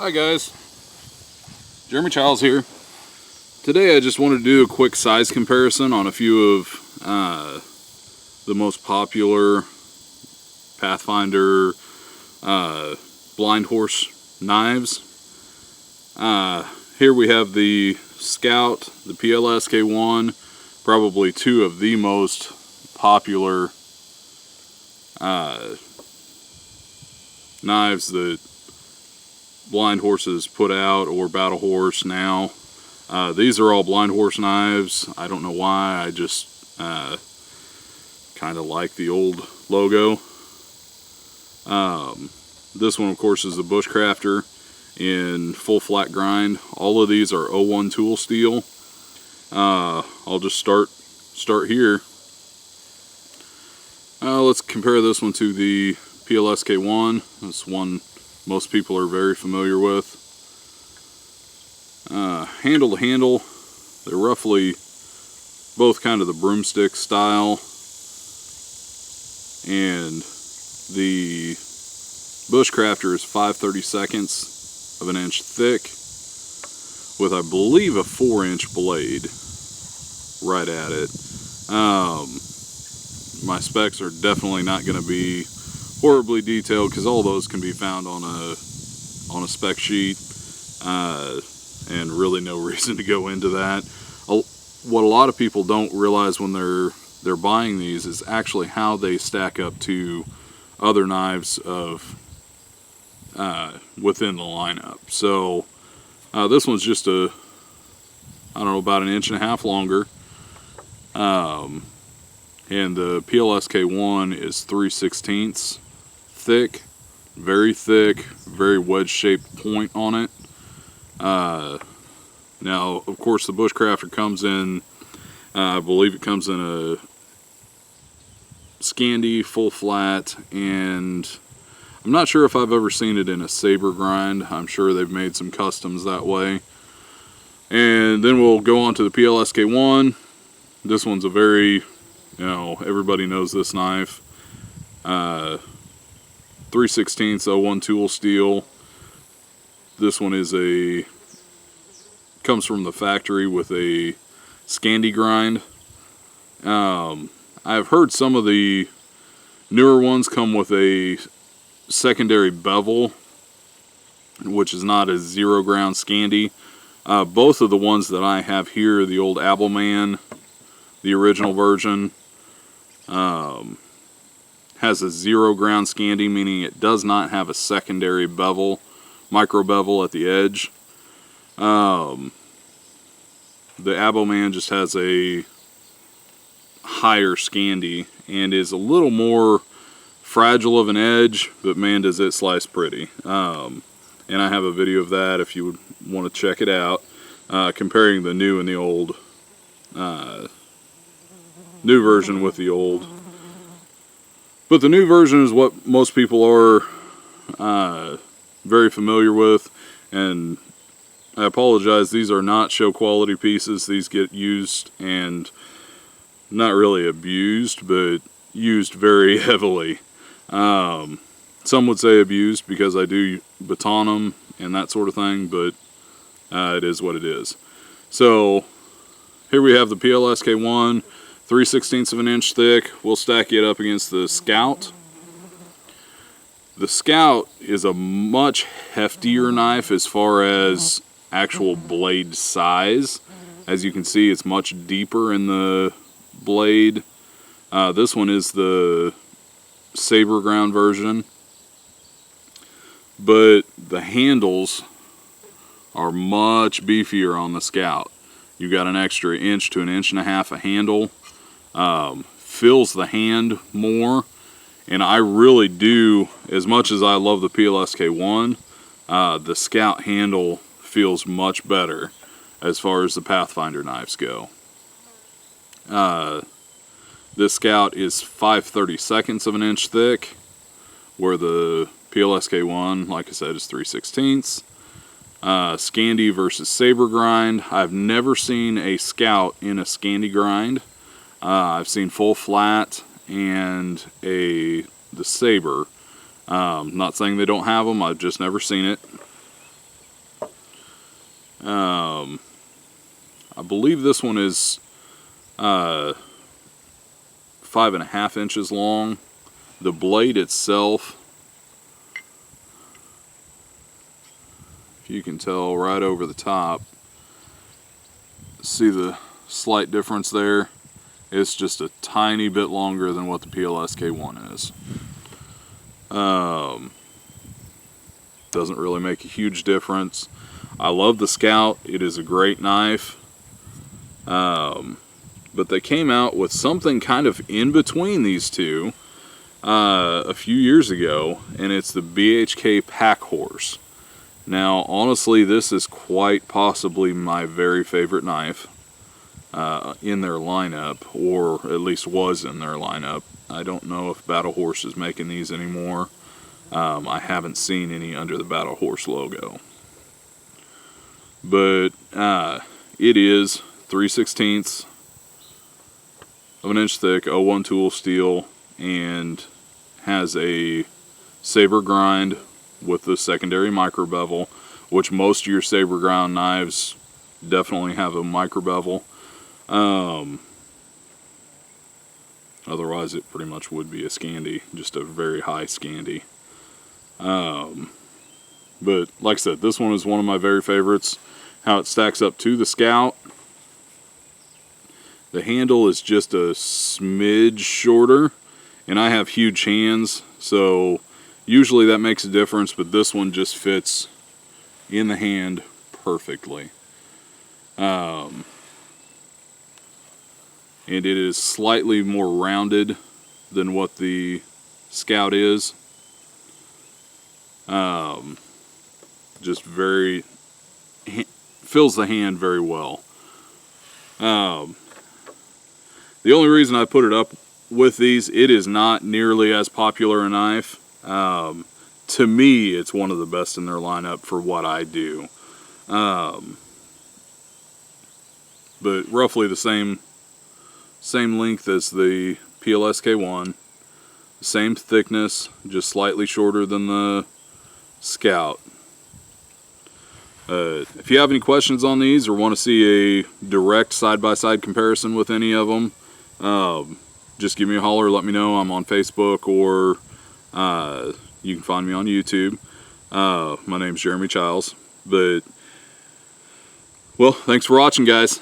Hi guys, Jeremy Childs here. Today I just wanted to do a quick size comparison on a few of the most popular Pathfinder blind horse knives. Here we have the Scout, the PLSK1, probably two of the most popular knives that blind horses put out, or battle horse now. These are all blind horse knives. I don't know why, I just kind of like the old logo. This one of course is the Bushcrafter in full flat grind. All of these are 01 tool steel. I'll just start here. Let's compare this one to the PLSK1. This one most people are very familiar with. Handle to handle, they're roughly both kind of the broomstick style, and the Bushcrafter is 5/32 of an inch thick with, I believe, a 4-inch blade right at it. My specs are definitely not going to be horribly detailed because all those can be found on a spec sheet, and really no reason to go into that. What a lot of people don't realize when they're buying these is actually how they stack up to other knives of within the lineup. So this one's just I don't know, about 1.5 inches longer, and the PLSK1 is 3/16 thick, very wedge shaped point on it. Now of course the Bushcrafter comes in, I believe it comes in a Scandi full flat, and I'm not sure if I've ever seen it in a saber grind. I'm sure they've made some customs that way. And then we'll go on to the PLSK1. This one's a very, everybody knows this knife. 3/16 01 tool steel. This one comes from the factory with a Scandi grind. I've heard some of the newer ones come with a secondary bevel, which is not a 0 ground Scandi. Both of the ones that I have here, the old Abelman, the original version, has a 0 ground Scandi, meaning it does not have a secondary bevel, micro bevel at the edge. The Abelman just has a higher Scandi and is a little more fragile of an edge, but man does it slice pretty. And I have a video of that if you would want to check it out, comparing the new and the old, new version with the old. But the new version is what most people are very familiar with, and I apologize, these are not show quality pieces. These get used, and not really abused, but used very heavily. Some would say abused because I do baton them and that sort of thing, but it is what it is. So here we have the PLSK1, 3/16 of an inch thick. We'll stack it up against the Scout. The Scout is a much heftier knife as far as actual blade size. As you can see, it's much deeper in the blade. This one is the saber ground version, but the handles are much beefier on the Scout. You got an extra 1 to 1.5 inches of handle. Fills the hand more, and I really do, as much as I love the PLSK1, the Scout handle feels much better as far as the Pathfinder knives go. This Scout is 5/32 of an inch thick, where the PLSK1, like I said, is 3/16. Scandi versus saber grind. I've never seen a Scout in a Scandi grind. I've seen full flat and the saber. Not saying they don't have them, I've just never seen it. I believe this one is 5.5 inches long. The blade itself, if you can tell right over the top, see the slight difference there? It's just a tiny bit longer than what the PLSK1 is. Doesn't really make a huge difference. I love the Scout. It is a great knife. But they came out with something kind of in between these two a few years ago, and it's the BHK Pack Horse. Now, honestly, this is quite possibly my very favorite knife in their lineup, or at least was in their lineup. I don't know if Battle Horse is making these anymore. I haven't seen any under the Battle Horse logo. But it is 3/16 of an inch thick, 01 tool steel, and has a saber grind with the secondary micro bevel, which most of your saber grind knives definitely have a micro bevel. Otherwise it pretty much would be a Scandi, just a very high Scandi. But like I said, this one is one of my very favorites. How it stacks up to the Scout. The handle is just a smidge shorter, and I have huge hands, so usually that makes a difference, but this one just fits in the hand perfectly. And it is slightly more rounded than what the Scout is. Just very, fills the hand very well. The only reason I put it up with these, it is not nearly as popular a knife. To me, it's one of the best in their lineup for what I do. But roughly the same length as the PLSK1, same thickness, just slightly shorter than the Scout. If you have any questions on these or want to see a direct side-by-side comparison with any of them, just give me a holler, let me know. I'm on Facebook, or you can find me on YouTube. My name's Jeremy Childs. But, well, thanks for watching, guys.